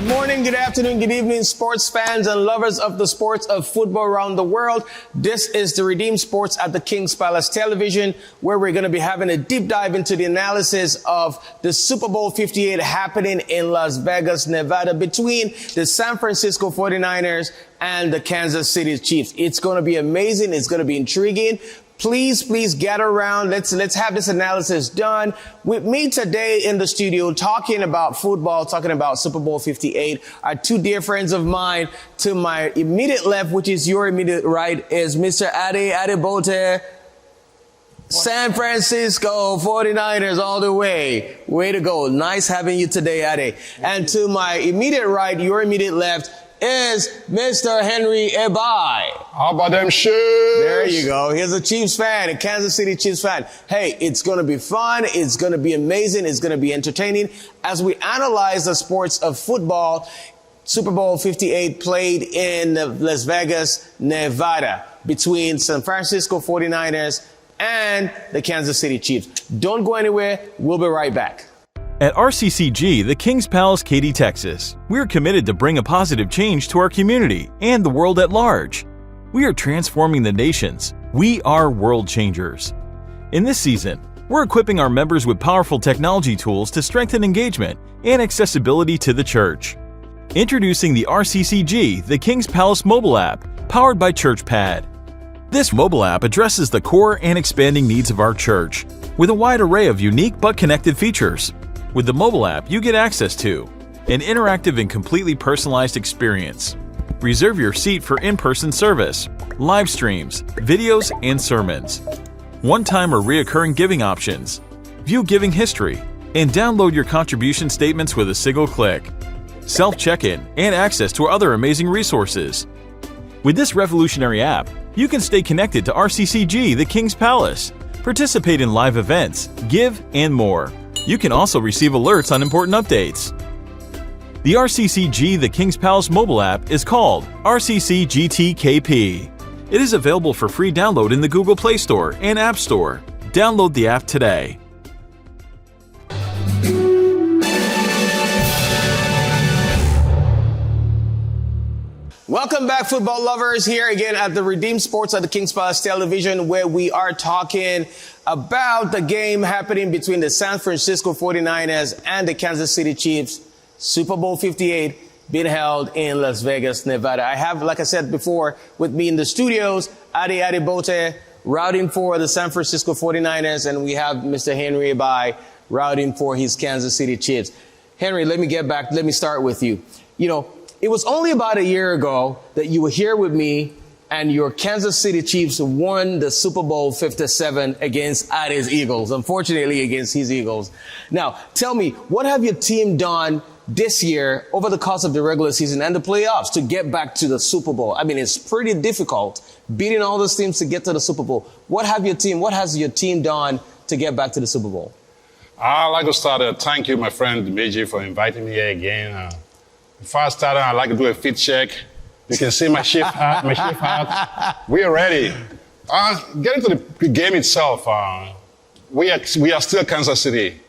Good morning, good afternoon, good evening, sports fans and lovers of the sports of football around the world. This is the Redeem Sports at the King's Palace Television, where we're going to be having a deep dive into the analysis of the Super Bowl LVIII happening in Las Vegas, Nevada, between the San Francisco 49ers and the Kansas City Chiefs. It's going to be amazing. It's going to be intriguing. Please gather around. Let's have this analysis done. With me today in the studio talking about football, talking about Super Bowl LVIII, are two dear friends of mine. To my immediate left, which is your immediate right, is Mr. Ade Adebote. San Francisco 49ers all the way. Way to go. Nice having you today, Ade. And to my immediate right, your immediate left, is Mr. Henry Ebai. How about them shoes? There you go. He's a Chiefs fan, a Kansas City Chiefs fan. Hey, it's going to be fun. It's going to be amazing. It's going to be entertaining. As we analyze the sports of football, Super Bowl LVIII played in Las Vegas, Nevada, between San Francisco 49ers and the Kansas City Chiefs. Don't go anywhere. We'll be right back. At RCCG, the King's Palace, Katy, Texas, we're committed to bring a positive change to our community and the world at large. We are transforming the nations. We are world changers. In this season, we're equipping our members with powerful technology tools to strengthen engagement and accessibility to the church. Introducing the RCCG, the King's Palace mobile app, powered by ChurchPad. This mobile app addresses the core and expanding needs of our church, with a wide array of unique but connected features. With the mobile app, you get access to an interactive and completely personalized experience. Reserve your seat for in-person service, live streams, videos, and sermons. One-time or reoccurring giving options. View giving history, and download your contribution statements with a single click. Self-check-in and access to other amazing resources. With this revolutionary app, you can stay connected to RCCG, the King's Palace, participate in live events, give, and more. You can also receive alerts on important updates. The RCCG The King's Palace mobile app is called RCCGTKP. It is available for free download in the Google Play Store and App Store. Download the app today. Welcome back, football lovers, here again at the Redeem Sports at the King's Palace Television, where we are talking about the game happening between the San Francisco 49ers and the Kansas City Chiefs, Super Bowl LVIII, being held in Las Vegas, Nevada. I have, like I said before, with me in the studios, Ade Adebote, routing for the San Francisco 49ers, and we have Mr. Henry Ebai, routing for his Kansas City Chiefs. Henry, let me start with you. You know, it was only about a year ago that you were here with me and your Kansas City Chiefs won the Super Bowl LVII against Ade's Eagles, unfortunately against his Eagles. Now, tell me, what have your team done this year over the course of the regular season and the playoffs to get back to the Super Bowl? I mean, it's pretty difficult beating all those teams to get to the Super Bowl. What has your team done to get back to the Super Bowl? I'd like to start. Thank you, my friend Meji, for inviting me here again. Before I start, I'd like to do a fit check. You can see my shift hat. We are ready. Getting to the game itself, we are still Kansas City.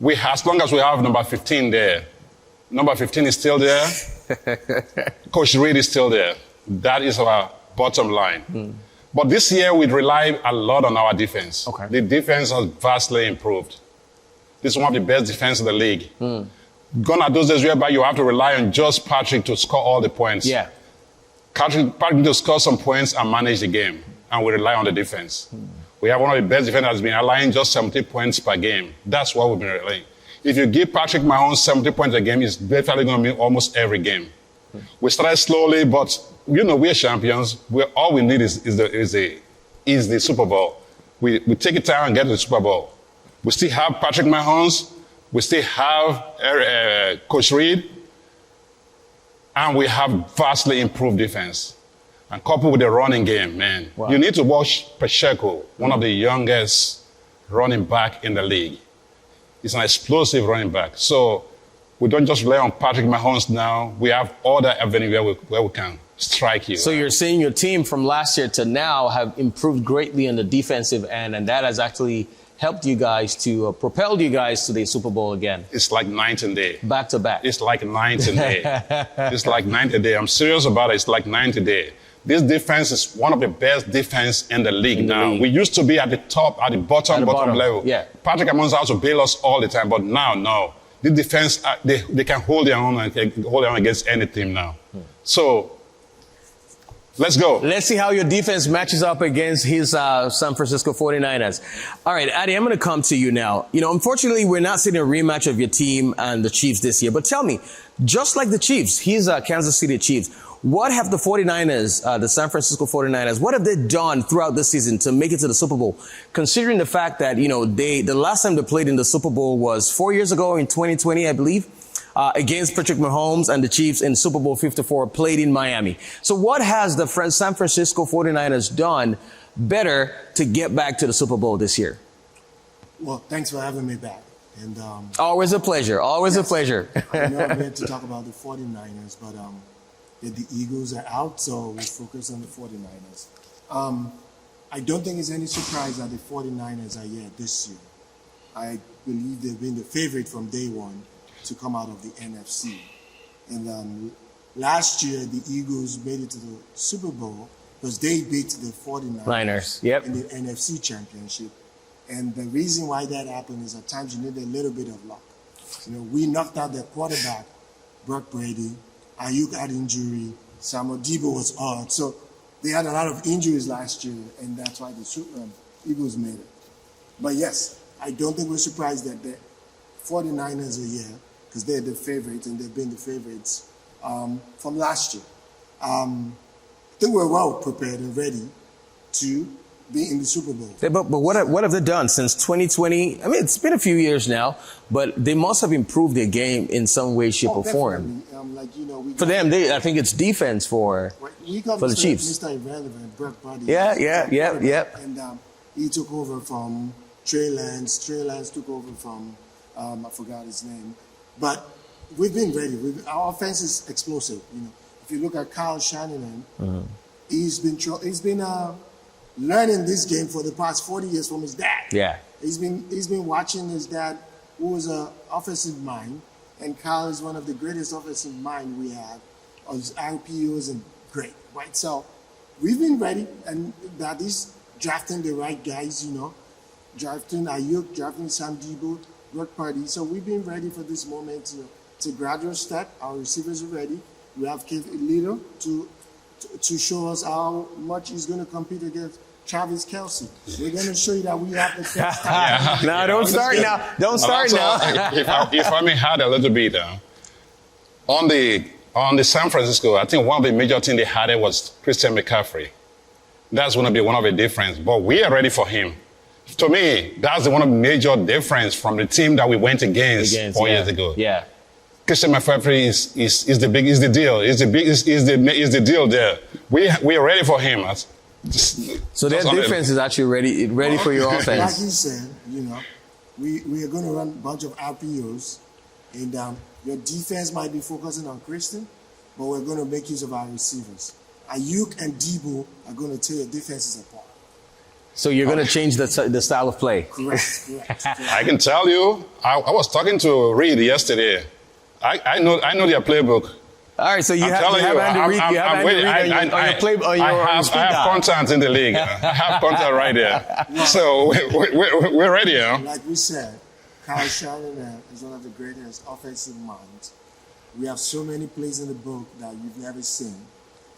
As long as we have number 15 there. Number 15 is still there. Coach Reid is still there. That is our bottom line. But this year, we rely a lot on our defense. Okay. The defense has vastly improved. This is one of the best defense in the league. Gone are those days whereby you have to rely on just Patrick to score all the points. Yeah. Patrick to score some points and manage the game. And we rely on the defense. We have one of the best defenders that's been allowing just 70 points per game. That's what we've been relying. If you give Patrick Mahomes 70 points a game, it's definitely going to be almost every game. We started slowly, but you know we're champions. All we need is the Super Bowl. We take it time and get to the Super Bowl. We still have Patrick Mahomes. We still have Coach Reid, and we have vastly improved defense. And coupled with the running game, man. Wow. You need to watch Pacheco, one of the youngest running back in the league. He's an explosive running back. So we don't just rely on Patrick Mahomes now. We have other avenues where we can strike you. So you're saying your team from last year to now have improved greatly on the defensive end, and that has actually helped you guys to propelled you guys to the Super Bowl again? It's like night and day. Back to back. It's like night and day. It's like night and day. I'm serious about it. It's like night and day. This defense is one of the best defense in the league now. We used to be at the top, at the bottom level. Yeah. Patrick Amonza has to bail us all the time, but now, no. The defense, they can hold their own and hold their own against any team now. So, let's go. Let's see how your defense matches up against his San Francisco 49ers. All right, Adi, I'm going to come to you now. You know, unfortunately, we're not seeing a rematch of your team and the Chiefs this year. But tell me, just like the Chiefs, he's Kansas City Chiefs. What have the 49ers, the San Francisco 49ers, what have they done throughout the season to make it to the Super Bowl? Considering the fact that, you know, the last time they played in the Super Bowl was 4 years ago in 2020, I believe. Against Patrick Mahomes and the Chiefs in Super Bowl 54, played in Miami. So what has the San Francisco 49ers done better to get back to the Super Bowl this year? Well, thanks for having me back. And always a pleasure. Always a pleasure. I know I'm here to talk about the 49ers, but the Eagles are out, so we focus on the 49ers. I don't think it's any surprise that the 49ers are here this year. I believe they've been the favorite from day one to come out of the NFC. And last year, the Eagles made it to the Super Bowl because they beat the 49ers in the NFC Championship. And the reason why that happened is at times you need a little bit of luck. You know, we knocked out their quarterback, Brock Brady. Ayuk had injury. Samuel Debo was hurt. So they had a lot of injuries last year, and that's why the Eagles made it. But yes, I don't think we're surprised that the 49ers are here because they're the favorites, and they've been the favorites from last year. I think we're well prepared and ready to be in the Super Bowl. But what have they done since 2020? I mean, it's been a few years now, but they must have improved their game in some way, shape, or form. Like, you know, for them, I think it's defense for the Chiefs. Mr. Irrelevant, Brock Purdy. Yeah. And he took over from Trey Lance. Trey Lance took over from, I forgot his name. But we've been ready. Our offense is explosive. You know, if you look at Kyle Shanahan, he's been learning this game for the past 40 years from his dad. Yeah. He's been watching his dad, who was an offensive mind, and Kyle is one of the greatest offensive mind we have. His RPOs and great, right? So we've been ready, and that is drafting the right guys, you know, drafting Ayuk, drafting Sam Debo, Brock Purdy. So we've been ready for this moment. It's a gradual step. Our receivers are ready. We have Keith Little to show us how much he's going to compete against Travis Kelce. We're going to show you that we have the best. No, don't start now. Don't start now. if I may add a little bit, on the San Francisco, I think one of the major things they had was Christian McCaffrey. That's going to be one of the difference. But we are ready for him. To me, that's one of the major difference from the team that we went against 4 years ago. Yeah. Christian McCaffrey is the deal. Is the deal there. We are ready for him. So their defense is actually ready for your offense. Like you said, you know, we are going to run a bunch of RPOs, and your defense might be focusing on Christian, but we're going to make use of our receivers. Ayuk and Debo are going to tear your defenses apart. So you're going to change the style of play. Correct. I can tell you, I was talking to Reed yesterday. I know their playbook. All right, so you have Andy Reid on your playbook. I have contacts in the league. I have contacts right there. So we're ready. Like we said, Kyle Shanahan is one of the greatest offensive minds. We have so many plays in the book that you've never seen.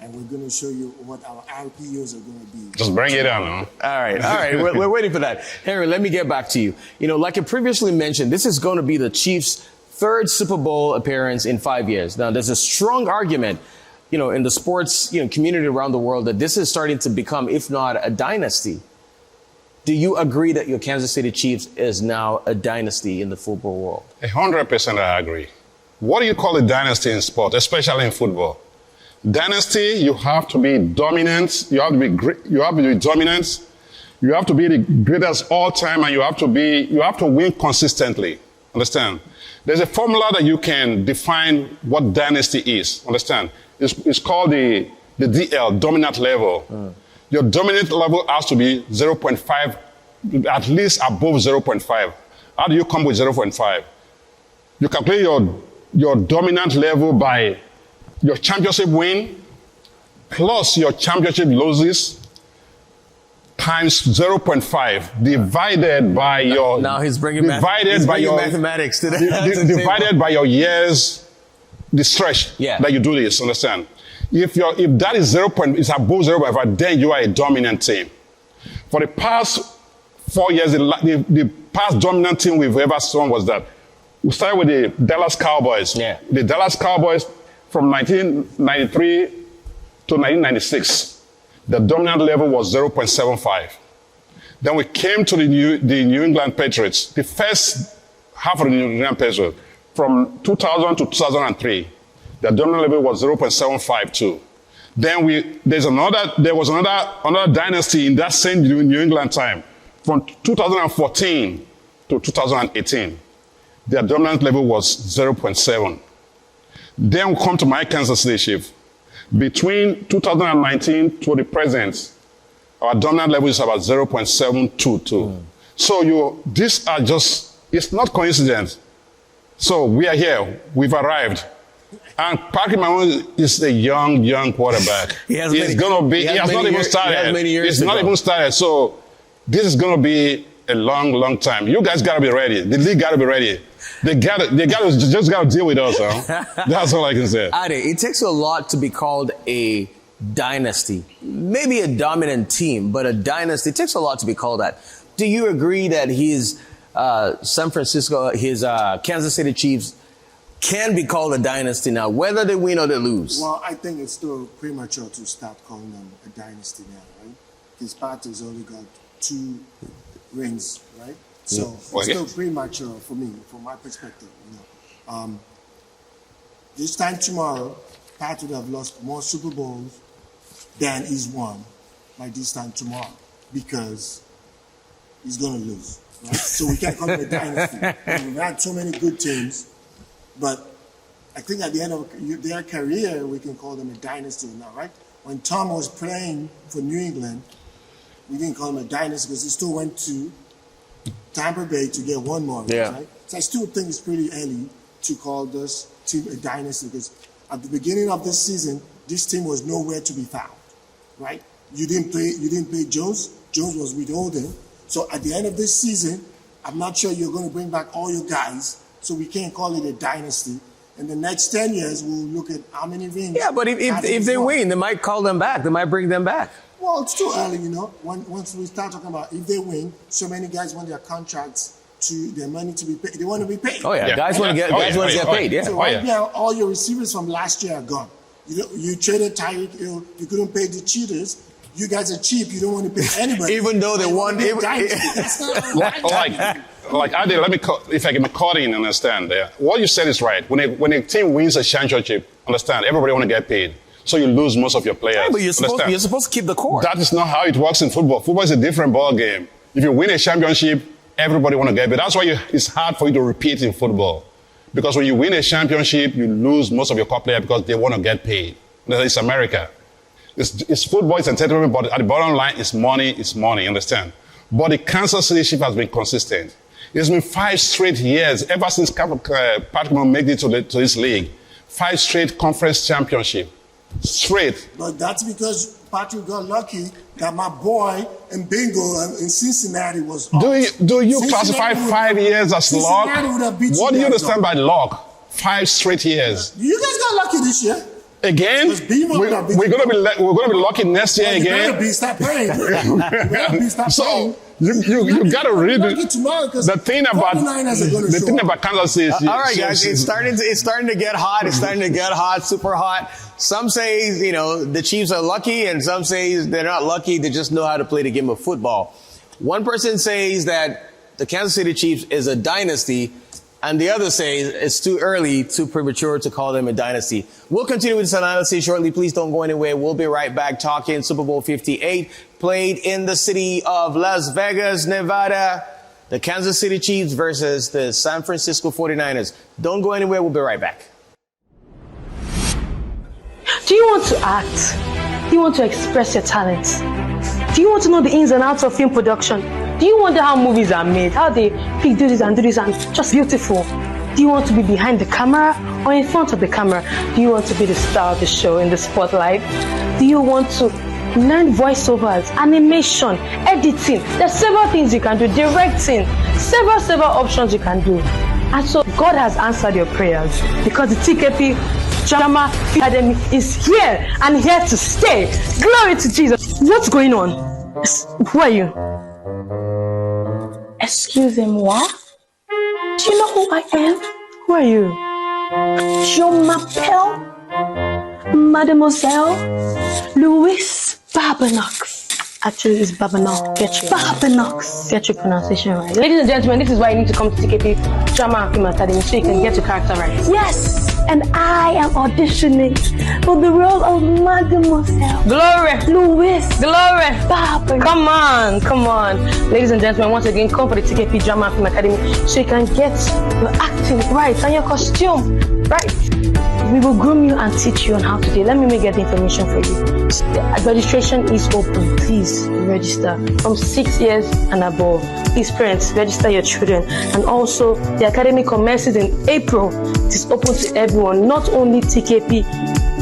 And we're going to show you what our RPOs are going to be. Just bring it on. All right. We're waiting for that. Henry, let me get back to you. You know, like I previously mentioned, this is going to be the Chiefs' third Super Bowl appearance in 5 years. Now, there's a strong argument, you know, in the sports community around the world that this is starting to become, if not a dynasty. Do you agree that your Kansas City Chiefs is now a dynasty in the football world? 100% I agree. What do you call a dynasty in sport, especially in football? Dynasty, you have to be dominant. You have to be dominant. You have to be the greatest all time, and you have to win consistently. Understand? There's a formula that you can define what dynasty is. Understand? It's called the DL, dominant level. Your dominant level has to be 0.5 at least above 0.5. How do you come with 0.5? You calculate your dominant level by your championship win plus your championship losses times 0.5 divided by your now he's bringing divided by your mathematics to divided by your years the stretch that you do this. Understand? If that is is above 0.5, then you are a dominant team. For the past 4 years, the past dominant team we've ever seen was that we started with the Dallas Cowboys. Yeah. The Dallas Cowboys from 1993 to 1996. The dominant level was 0.75. Then we came to the New England Patriots. The first half of the New England Patriots, from 2000 to 2003, the dominant level was 0.752. Then there was another dynasty in that same New England time, from 2014 to 2018. Their dominant level was 0.7. Then we come to my Kansas City Chiefs. Between 2019 to the present, our dominant level is about 0.722. So these are just, it's not coincidence. So we are here, we've arrived. And Patrick Mahomes is a young quarterback. He has not even started. So this is going to be a long time. You guys got to be ready. The league got to be ready. They just got to deal with us. Huh? That's all I can say. Ade, it takes a lot to be called a dynasty. Maybe a dominant team, but a dynasty. It takes a lot to be called that. Do you agree that his Kansas City Chiefs can be called a dynasty now, whether they win or they lose? Well, I think it's still premature to start calling them a dynasty now, right? Because Patrick's only got 2 rings, right? So it's still premature for me, from my perspective. This time tomorrow, Pat would have lost more Super Bowls than he's won by this time tomorrow, because he's going to lose, right? So we can't call it a dynasty. We've had so many good teams, but I think at the end of their career, we can call them a dynasty now, right? When Tom was playing for New England, we didn't call him a dynasty because he still went to Tampa Bay to get one more, right? So I still think it's pretty early to call this team a dynasty, because at the beginning of this season, this team was nowhere to be found, right? You didn't pay Jones. Jones was withholding. So at the end of this season, I'm not sure you're going to bring back all your guys, so we can't call it a dynasty. In the next 10 years, we'll look at how many rings. Yeah, but if they win, they might call them back. They might bring them back. Well, it's too early, Once we start talking about if they win, so many guys want their contracts their money to be paid. They want to be paid. Oh yeah, guys want to get paid. Yeah. So right now, all your receivers from last year are gone. You traded Tyreek Hill. You couldn't pay the cheaters. You guys are cheap. You don't want to pay anybody. Even though they won. Like Ade, if I can cut in, understand. What you said is right. When a team wins a championship, understand, everybody want to get paid. So you lose most of your players. Yeah, but you're supposed to keep the core. That is not how it works in football. Football is a different ball game. If you win a championship, everybody want to get paid. That's why it's hard for you to repeat in football. Because when you win a championship, you lose most of your core players because they want to get paid. It's America. It's football, it's entertainment, but at the bottom line, it's money, understand? But the Kansas City Chiefs has been consistent. It's been 5 straight years, ever since Patrick Mahomes made it to this league. 5 straight conference championship. Straight. But that's because Patrick got lucky that my boy in Bingo in Cincinnati was off. Do you classify 5 years as luck? What do you understand by luck? 5 straight years. You guys got lucky this year. Again? We're gonna be lucky next year again. Stop playing. So you gotta read the thing about Kansas City. All right, guys, it's starting to get hot. It's starting to get hot, super hot. Some say the Chiefs are lucky, and some say they're not lucky. They just know how to play the game of football. One person says that the Kansas City Chiefs is a dynasty, and the other says it's too early, too premature to call them a dynasty. We'll continue with this analysis shortly. Please don't go anywhere. We'll be right back talking Super Bowl LVIII, played in the city of Las Vegas, Nevada. The Kansas City Chiefs versus the San Francisco 49ers. Don't go anywhere. We'll be right back. Do you want to act? Do you want to express your talents? Do you want to know the ins and outs of film production? Do you wonder how movies are made? How they pick do this and just beautiful? Do you want to be behind the camera or in front of the camera? Do you want to be the star of the show in the spotlight? Do you want to learn voiceovers, animation, editing? There's several things you can do, directing, several options you can do. And so God has answered your prayers because the TKP Drama Academy is here and here to stay. Glory to Jesus. What's going on? Who are you? Excuse me, what? Do you know who I am? Who are you? Je m'appelle Mademoiselle Louise Babanox. Actually, it's Babanox. Babanox. Get your pronunciation right. Ladies and gentlemen, this is why you need to come to TKP Drama Academy so you can get your character right. Yes, and I am auditioning for the role of Mademoiselle Glory. Louise Glory. Babanox. Come on. Ladies and gentlemen, once again, come for the TKP Drama Academy so you can get your acting right and your costume right. We will groom you and teach you on how to do it. Let me get the information for you. The registration is open. Please register from 6 years and above. Please, parents, register your children. And also, the academy commences in April. It is open to everyone, not only TKP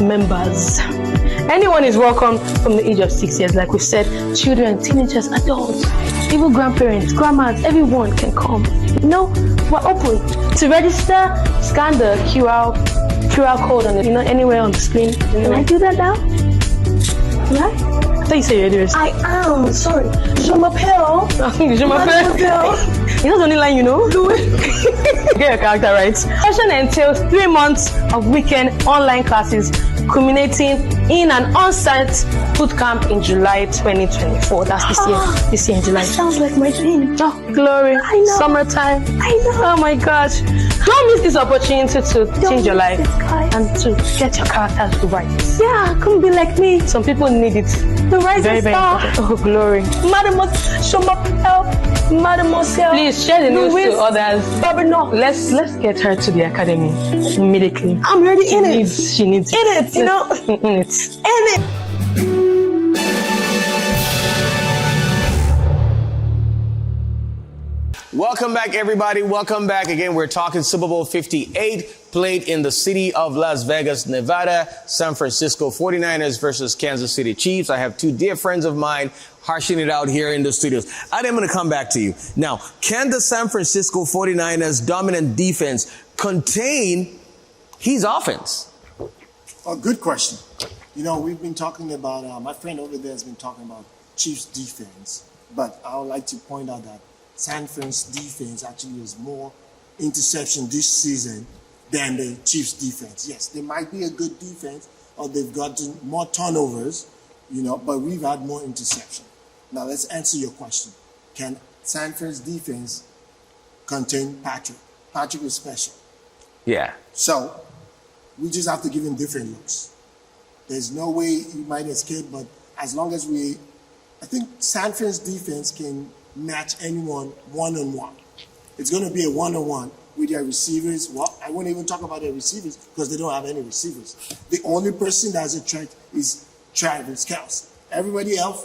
members. Anyone is welcome from the age of 6 years. Like we said, children, teenagers, adults, even grandparents, grandmas, everyone can come. No, we're open. To register, scan the QR code on it, anywhere on the screen. Can I do that now? Right? I thought you said you're yours. I am. Sorry. Je m'appelle. Je m'appelle. It's not the only line, Get your character right. Session entails 3 months of weekend online classes, culminating in an on-site boot camp in July 2024. That's this year in July. Sounds like my dream. Oh, glory. I know. Summertime. I know. Oh my gosh. Don't miss this opportunity to change your life and to get your characters right. Yeah, come be like me. Some people need it. The rising star. Oh, glory. Mademoiselle. Please share the news Louise to others. Babanox. Let's get her to the academy immediately. I'm already in it. She needs In it, In it. In it. Welcome back, everybody. Welcome back again. We're talking Super Bowl 58, played in the city of Las Vegas, Nevada. San Francisco 49ers versus Kansas City Chiefs. I have two dear friends of mine harshing it out here in the studios. I'm going to come back to you. Now, can the San Francisco 49ers dominant defense contain his offense? A good question. We've been talking about, my friend over there has been talking about Chiefs defense, but I would like to point out that San Fran's defense actually has more interception this season than the Chiefs defense. Yes, they might be a good defense or they've gotten more turnovers, but we've had more interception. Now let's answer your question. Can San Fran's defense contain Patrick? Patrick is special. Yeah. So we just have to give him different looks. There's no way he might escape, but as long as I think San Fran's defense can match anyone one-on-one. It's going to be a one-on-one with their receivers. Well, I won't even talk about their receivers because they don't have any receivers. The only person that's a threat is Travis Kelce. Everybody else,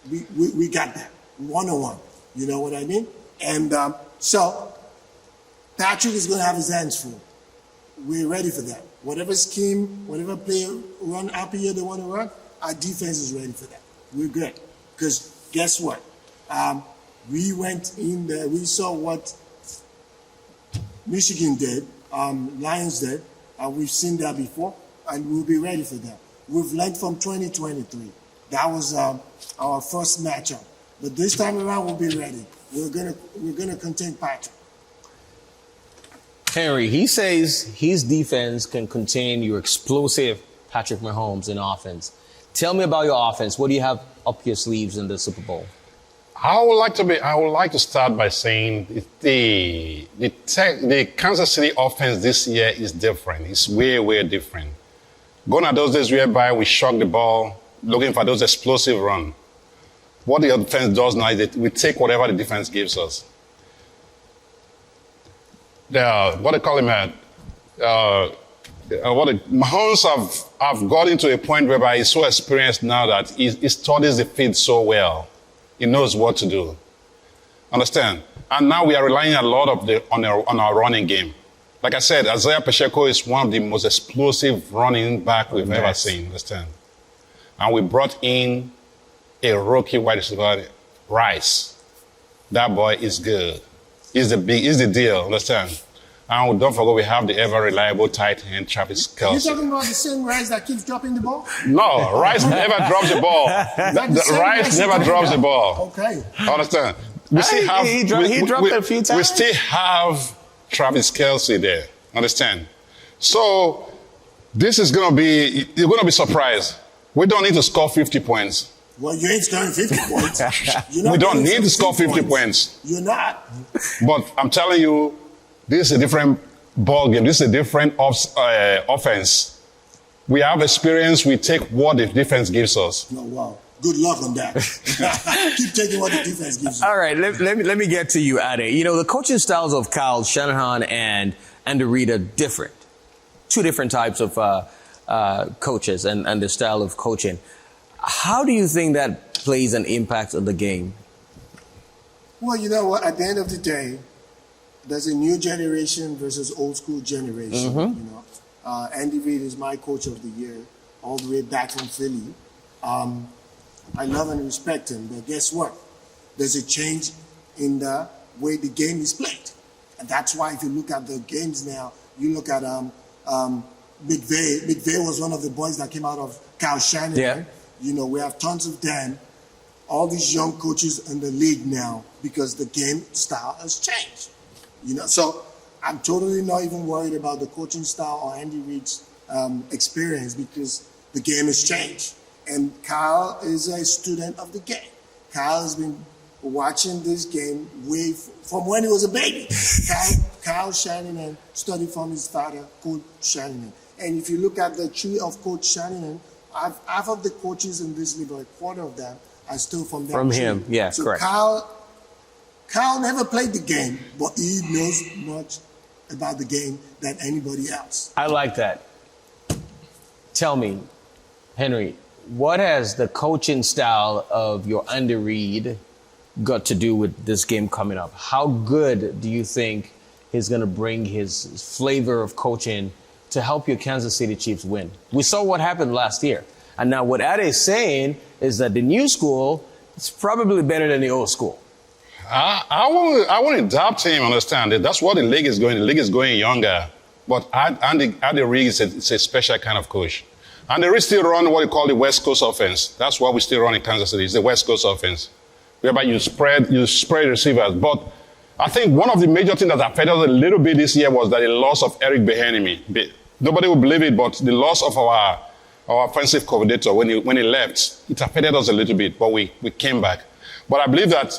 we got that one-on-one. You know what I mean? And so Patrick is going to have his hands full. We're ready for that. Whatever scheme, whatever play run up here they want to run, our defense is ready for that. We're good. Because guess what? We went in there, we saw what Michigan did, Lions did, we've seen that before, and we'll be ready for that. We've learned from 2023. That was our first matchup. But this time around, we'll be ready. We're gonna contain Patrick. Henry, he says his defense can contain your explosive Patrick Mahomes in offense. Tell me about your offense. What do you have up your sleeves in the Super Bowl? I would like to start by saying the Kansas City offense this year is different. It's way, way different. Gone are those days whereby we shock the ball, looking for those explosive runs. What the offense does now is that we take whatever the defense gives us. Mahomes have got into a point whereby he's so experienced now that he studies the field so well. He knows what to do. Understand? And now we are relying a lot on our running game. Like I said, Isaiah Pacheco is one of the most explosive running back we've ever seen. Understand? And we brought in a rookie wide receiver, Rice. That boy is good. He's the deal. Understand? And don't forget, we have the ever reliable tight end, Travis Kelce. You're talking about the same Rice that keeps dropping the ball? No, Rice never drops the ball. Rice never drops the ball. Okay. Understand? We still have, he dropped it a few times. We still have Travis Kelce there. Understand? So this is going to be, you're going to be surprised. We don't need to score 50 points. Well, you ain't scoring 50 points. We don't need to score 50 points. You're not. But I'm telling you, this is a different ball game. This is a different offense. We have experience. We take what the defense gives us. Oh, wow. Good luck on that. Keep taking what the defense gives you. All right, let me get to you, Ade. You know, the coaching styles of Kyle Shanahan and Andy Reid are different. Two different types of coaches and the style of coaching. How do you think that plays an impact on the game? Well, you know what? At the end of the day, there's a new generation versus old school generation. You know, Andy Reid is my coach of the year, all the way back from Philly. I love and respect him, but guess what? There's a change in the way the game is played, and that's why if you look at the games now, you look at McVay. McVay was one of the boys that came out of Kyle Shanahan. Yeah. You know, we have tons of them. All these young coaches in the league now because the game style has changed. You know, so I'm totally not even worried about the coaching style or Andy Reid's experience because the game has changed. And Kyle is a student of the game. Kyle has been watching this game from when he was a baby. Kyle Shanahan studied from his father, Coach Shanahan. And if you look at the tree of Coach Shanahan, half of the coaches in this league, or a quarter of them, are still from that From tree. him, yeah, so correct. Kyle never played the game, but he knows much about the game than anybody else. I like that. Tell me, Henry, what has the coaching style of your Andy Reid got to do with this game coming up? How good do you think he's going to bring his flavor of coaching to help your Kansas City Chiefs win? We saw what happened last year. And now what Ade is saying is that the new school is probably better than the old school. I want to adapt him, understand that that's what the league is going. The league is going younger. But Andy Reid is a special kind of coach. And they still run what they call the West Coast offense. That's what we still run in Kansas City. It's the West Coast offense, whereby you spread receivers. But I think one of the major things that affected us a little bit this year was that the loss of Eric Bieniemy. Nobody will believe it, but the loss of our offensive coordinator when he left, it affected us a little bit. But we came back. But I believe that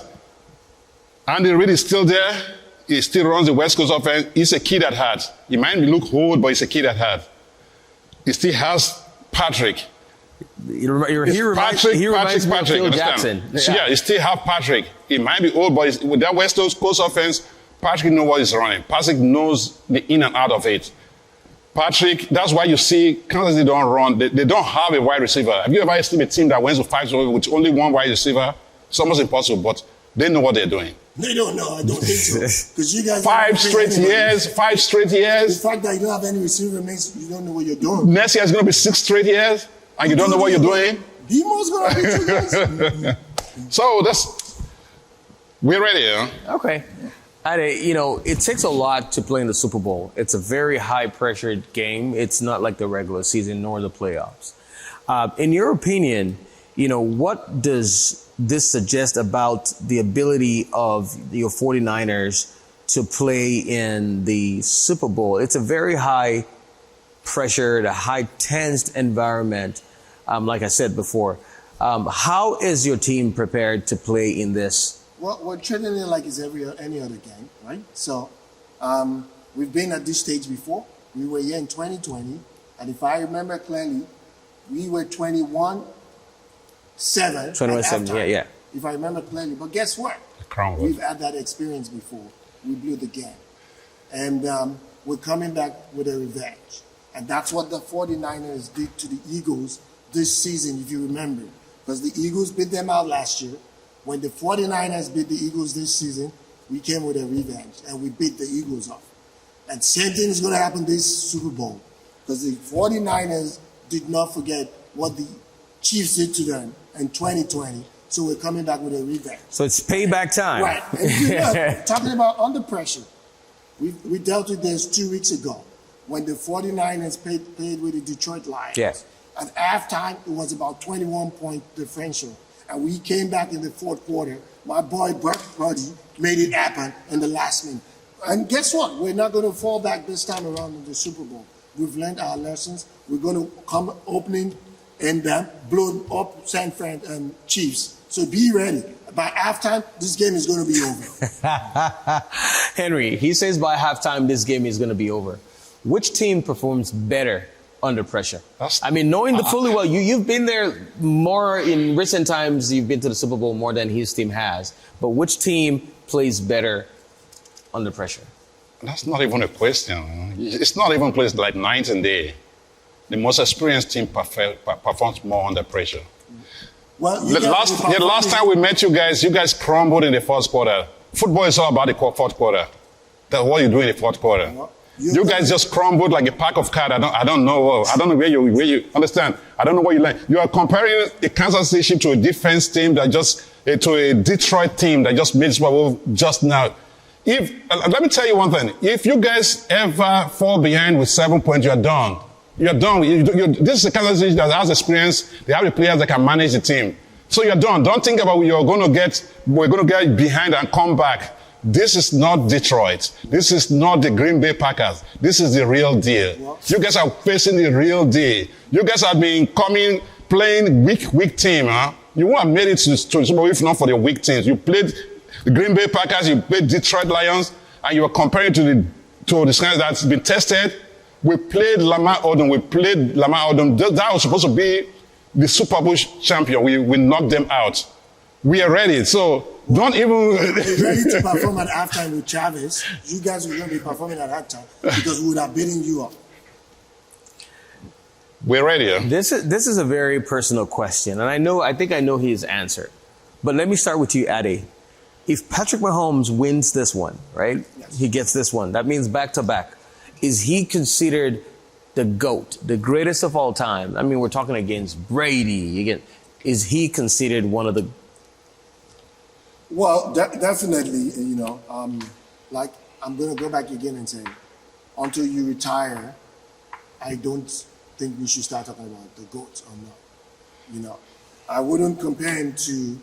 Andy Reid is still there. He still runs the West Coast offense. He's a kid at heart. He might look old, but he's a kid at heart. He still has Patrick. He reminds me of Phil Jackson. Yeah, he still have Patrick. He might be old, but with that West Coast offense, Patrick knows what he's running. Patrick knows the in and out of it. Patrick, that's why you see Kansas City don't run. They don't have a wide receiver. Have you ever seen a team that wins with 5 with only one wide receiver? It's almost impossible, but they know what they're doing. They don't know. I don't think so. Because you guys 5 straight years. The fact that you don't have any receiver means you don't know what you're doing. Next year is going to be 6 straight years, and you don't know what you're doing. Demo's going to beat you guys. So we're ready, huh? Okay. Ade, you know, it takes a lot to play in the Super Bowl. It's a very high-pressured game. It's not like the regular season nor the playoffs. In your opinion, you know, what does this suggest about the ability of your 49ers to play in the Super Bowl? It's a very high-pressured, a high-tensed environment, like I said before. How is your team prepared to play in this? Well, we're treating it like it's any other game, right? So we've been at this stage before. We were here in 2020, and if I remember clearly, we were 21-7. 21-7, yeah. If I remember clearly. But guess what? We've had that experience before. We blew the game. And we're coming back with a revenge. And that's what the 49ers did to the Eagles this season, if you remember. Because the Eagles beat them out last year. When the 49ers beat the Eagles this season, we came with a revenge and we beat the Eagles off. And same thing is going to happen this Super Bowl because the 49ers did not forget what the Chiefs did to them in 2020. So we're coming back with a revenge. So it's payback time. Right. And you know, talking about under pressure, we dealt with this 2 weeks ago when the 49ers played with the Detroit Lions. Yes. At halftime, it was about 21-point differential. And we came back in the fourth quarter. My boy, Brody, made it happen in the last minute. And guess what? We're not going to fall back this time around in the Super Bowl. We've learned our lessons. We're going to come opening and blow up San Fran and Chiefs. So be ready. By halftime, this game is going to be over. Henry, he says by halftime, this game is going to be over. Which team performs better under pressure? I mean, knowing the fully well, you've been there more in recent times. You've been to the Super Bowl more than his team has. But which team plays better under pressure? That's not even a question. It's not even placed like night and day. The most experienced team performs more under pressure. Well, the last time we met you guys crumbled in the first quarter. Football is all about the fourth quarter. That's what you do in the fourth quarter. You guys just crumbled like a pack of cards. I don't know where you understand. I don't know what you learn. You are comparing a Kansas City to a defense team that to a Detroit team that just made Super Bowl just now. Let me tell you one thing. If you guys ever fall behind with 7 points, you're done. You're done. This is a Kansas City that has experience. They have the players that can manage the team. So you're done. Don't think about we're going to get behind and come back. This is not Detroit. This is not the Green Bay Packers. This is the real deal. You guys are facing the real deal. You guys have been playing weak team. Huh? You won't have made it to Super Bowl if not for the weak teams. You played the Green Bay Packers, you played Detroit Lions, and you are comparing to the guys that's been tested. We played Lamar Odom. That was supposed to be the Super Bowl champion. We knocked them out. We are ready. So don't even... We're ready to perform at halftime with Travis. You guys were going to be performing at halftime because we would have beaten you up. We're ready. Huh? This is a very personal question, and I think I know his answer. But let me start with you, Ade. If Patrick Mahomes wins this one, right? Yes. He gets this one. That means back-to-back. Is he considered the GOAT, the greatest of all time? I mean, we're talking against Brady. Is he considered one of the... Well, definitely, you know, like I'm going to go back again and say, until you retire, I don't think we should start talking about the GOAT or not. You know, I wouldn't compare him to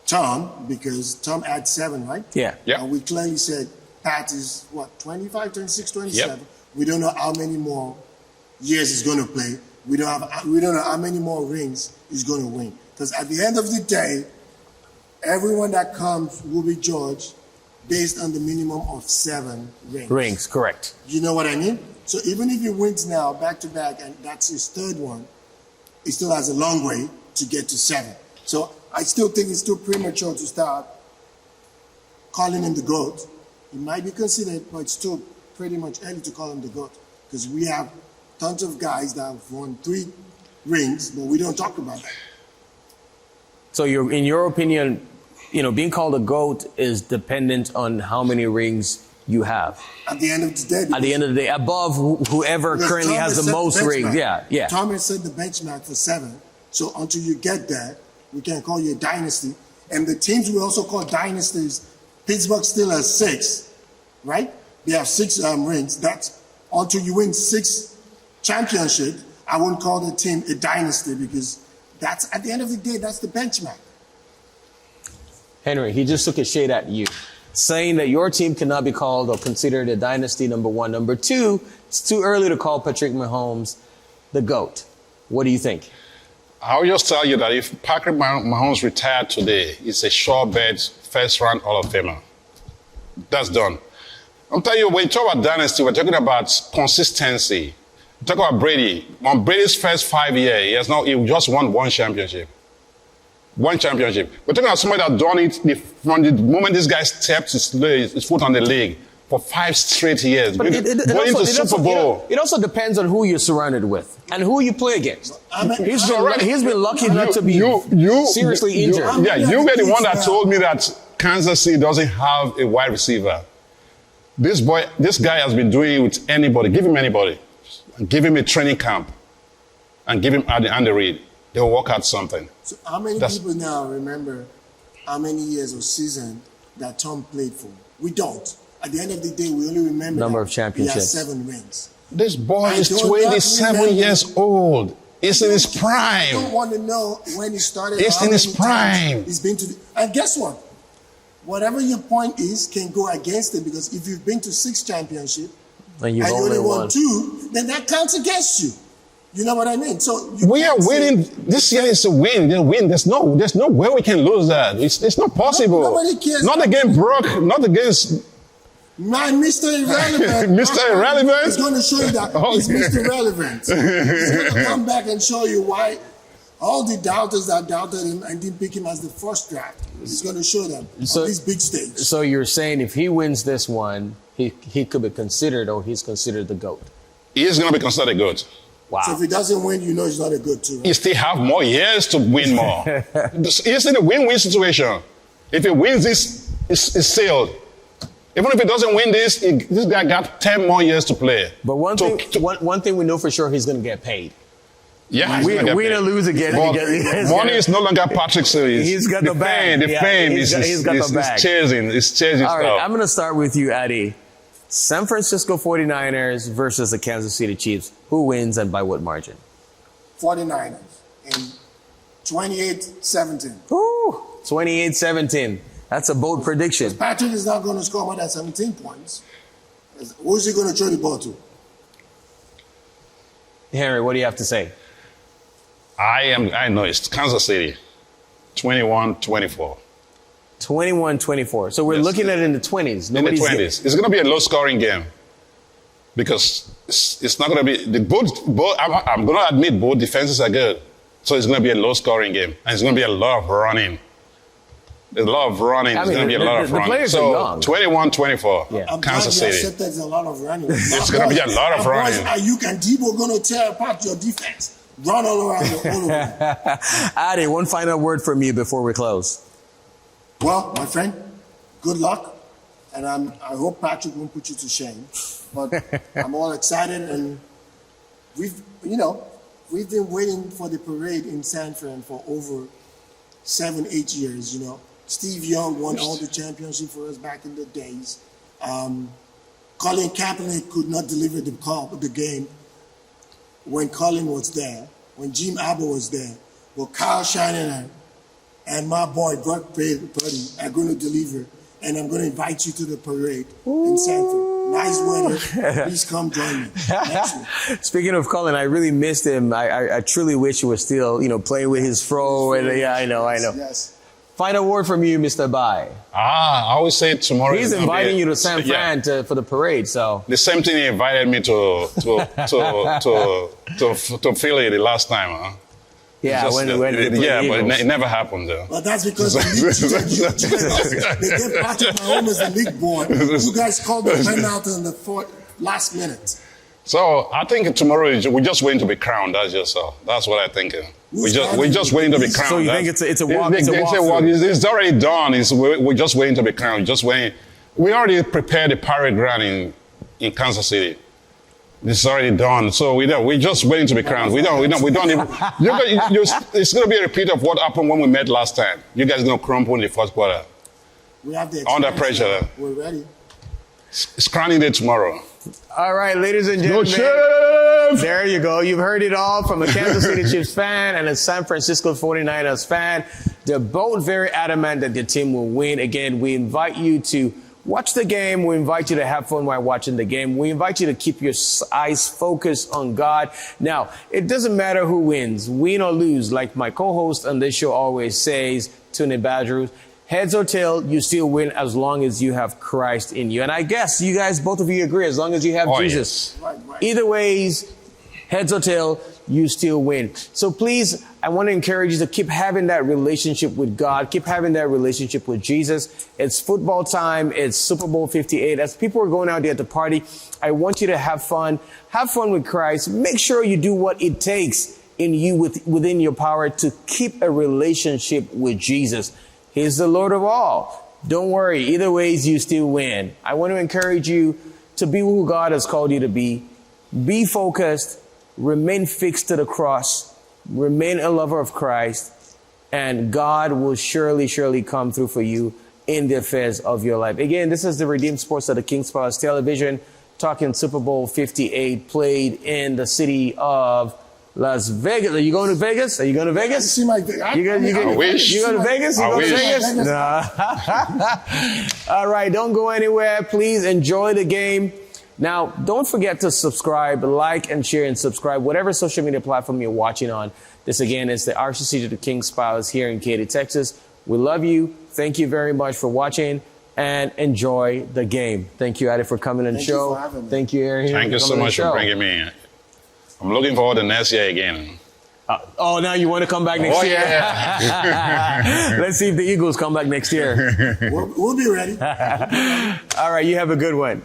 Tom because Tom had 7, right? Yeah. And we clearly said Pat is, 25, 26, 27. Yep. We don't know how many more years he's going to play. We don't know how many more rings he's going to win. Because at the end of the day, everyone that comes will be judged based on the minimum of 7 rings. Rings, correct. You know what I mean? So even if he wins now back to back and that's his 3rd one, he still has a long way to get to 7. So I still think it's still premature to start calling him the GOAT. He might be considered, but it's still pretty much early to call him the GOAT because we have tons of guys that have won 3 rings, but we don't talk about that. So in your opinion, you know, being called a GOAT is dependent on how many rings you have. At the end of the day. At the end of the day, above whoever currently has the most rings. Yeah. Thomas set the benchmark for 7. So until you get that, we can call you a dynasty. And the teams we also call dynasties, Pittsburgh still has 6, right? They have 6 rings. That's until you win 6 championships. I wouldn't call the team a dynasty because that's at the end of the day, that's the benchmark. Henry, he just took a shade at you, saying that your team cannot be called or considered a dynasty, number 1. Number 2, it's too early to call Patrick Mahomes the GOAT. What do you think? I'll just tell you that if Patrick Mahomes retired today, it's a sure bet, first-round Hall of Famer. That's done. I'm telling you, when you talk about dynasty, we're talking about consistency. Talk about Brady. On Brady's first 5 years, he just won 1 championship. 1 championship. We're talking about somebody that done it from the moment this guy stepped his foot on the league. for 5 straight years. But Going to Super Bowl. It also depends on who you're surrounded with and who you play against. He's been lucky not to be seriously injured. Yeah, you were the one that told me that Kansas City doesn't have a wide receiver. This guy has been doing it with anybody. Give him anybody. Give him a training camp. And give him Andy Reid. They'll work out something. So how many people now remember how many years of season that Tom played for? We don't. At the end of the day, we only remember number of championships. He has 7 rings. This boy is 27 years old. He's in his prime. I don't want to know when he started. He's in his prime. He's been to and guess what? Whatever your point is can go against it, because if you've been to 6 championships and you only won 2, then that counts against you. You know what I mean? So we are winning. This year is a win. There's no way we can lose that. It's not possible. Nobody cares. Not against Brock. Not against Mr. Irrelevant. Mr. Irrelevant. He's going to show you that he's Mr. Irrelevant. He's going to come back and show you why all the doubters that doubted him and didn't pick him as the first draft. He's going to show them on this big stage. So you're saying if he wins this one, he could be considered, or he's considered the GOAT. He is going to be considered a GOAT. Wow. So if he doesn't win, you know he's not a good too. Right? He still have more years to win more. He's in a win-win situation. If he wins this, it's sealed. Even if he doesn't win this, this guy got 10 more years to play. But one thing we know for sure, he's going to get paid. Yeah, win or lose again. Money is no longer Patrick's series. He's got the bag. The fame he's got the bag. It's chasing All right, stuff. I'm going to start with you, Addy. San Francisco 49ers versus the Kansas City Chiefs. Who wins and by what margin? 49ers in 28-17. Ooh, 28-17. That's a bold prediction. Patrick is not going to score more than 17 points. Who's he going to throw the ball to? Henry, what do you have to say? I know it's Kansas City. 21-24. 21-24. So we're looking at it in the 20s. In the 20s. It's going to be a low-scoring game because it's not going to be I'm going to admit both defenses are good, so it's going to be a low-scoring game, and it's going to be a lot of running. A lot of running. It's going to be a lot of running. So 21-24. Yeah. Kansas City. There's a lot of running. It's going to be a lot of running. Ayuk and Debo are going to tear apart your defense. Run all around the Addy, one final word from you before we close. Well, my friend, good luck, and I hope Patrick won't put you to shame. But I'm all excited, and we've been waiting for the parade in San Fran for over 7-8 years. You know, Steve Young won all the championship for us back in the days. Colin Kaepernick could not deliver the game when Colin was there, when Jim Abba was there. Well, Kyle Shanahan and my boy, Brock Purdy, are going to deliver. And I'm going to invite you to the parade in Sanford. Nice weather. Please come join me. Speaking of Colin, I really missed him. I truly wish he was still, playing with his fro. And yeah, I know. Yes. Final word from you, Mr. Bai. I always say tomorrow. He's inviting you to San Fran for the parade. So the same thing he invited me to Philly the last time. Huh? Yeah, but it never happened. But that's because they gave Patrick Mahomes the league boy. You guys called the penalty in the last minute. So I think tomorrow we're just waiting to be crowned. That's what I think. We're just waiting to be crowned. So you think it's a walk? It's already done. We're just waiting to be crowned. Just waiting. We already prepared the parade ground in Kansas City. It's already done. So we're just waiting to be crowned. We don't even. It's going to be a repeat of what happened when we met last time. You guys are going to crumple in the first quarter. We have the under pressure. We're ready. It's crowning day tomorrow. All right, ladies and gentlemen. There you go. You've heard it all from a Kansas City Chiefs fan and a San Francisco 49ers fan. They're both very adamant that their team will win. Again, we invite you to watch the game. We invite you to have fun while watching the game. We invite you to keep your eyes focused on God. Now, it doesn't matter who wins, win or lose. Like my co-host on this show always says, Tony Badrew, heads or tail, you still win as long as you have Christ in you. And I guess you guys, both of you agree, as long as you have Jesus. Yes. Right. Either ways, heads or tail, you still win. So please, I want to encourage you to keep having that relationship with God. Keep having that relationship with Jesus. It's football time. It's Super Bowl 58. As people are going out there to party, I want you to have fun. Have fun with Christ. Make sure you do what it takes in you within your power to keep a relationship with Jesus. He's the Lord of all. Don't worry. Either ways, you still win. I want to encourage you to be who God has called you to be. Be focused. Remain fixed to the cross. Remain a lover of Christ. And God will surely, surely come through for you in the affairs of your life. Again, this is the Redeemed Sports of the King's Palace Television, talking Super Bowl 58, played in the city of Las Vegas. Are you going to Vegas? Are you going to Vegas? See my, I wish. You go to Vegas? You I go to wish. Vegas? No. All right, don't go anywhere. Please enjoy the game. Now, don't forget to subscribe, like, and share, and subscribe, whatever social media platform you're watching on. This, again, is the RCC to the King's Palace here in Katy, Texas. We love you. Thank you very much for watching, and enjoy the game. Thank you, Adi, for coming on the show. you for having me. Thank you, Aaron. Thank you so much for bringing me in. I'm looking forward to next year again. Oh, now you want to come back next year? Yeah. Let's see if the Eagles come back next year. We'll be ready. All right, you have a good one.